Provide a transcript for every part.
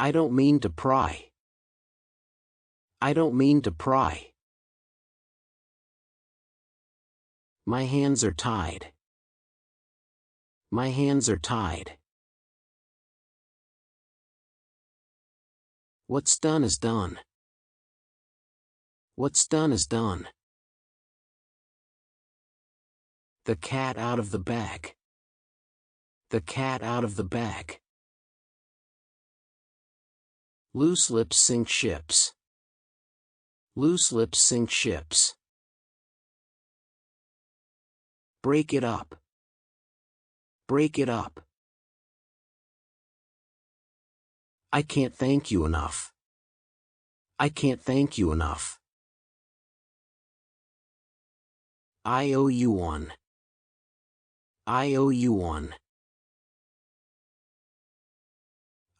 I don't mean to pry. I don't mean to pry. My hands are tied. My hands are tied. What's done is done. What's done is done. The cat out of the bag. The cat out of the bag. Loose lips sink ships. Loose lips sink ships. Break it up. Break it up. I can't thank you enough. I can't thank you enough. I owe you one. I owe you one.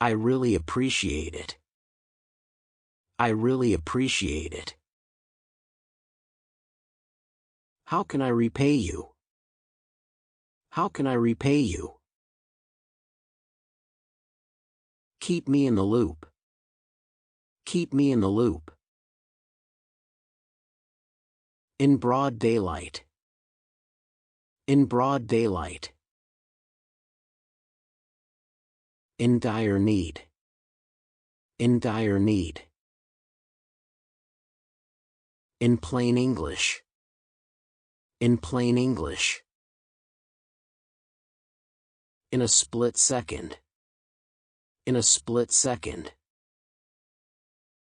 I really appreciate it. I really appreciate it. How can I repay you? How can I repay you? Keep me in the loop. Keep me in the loop. In broad daylight. In broad daylight. In dire need. In dire need. In plain English. In plain English. In a split second. In a split second.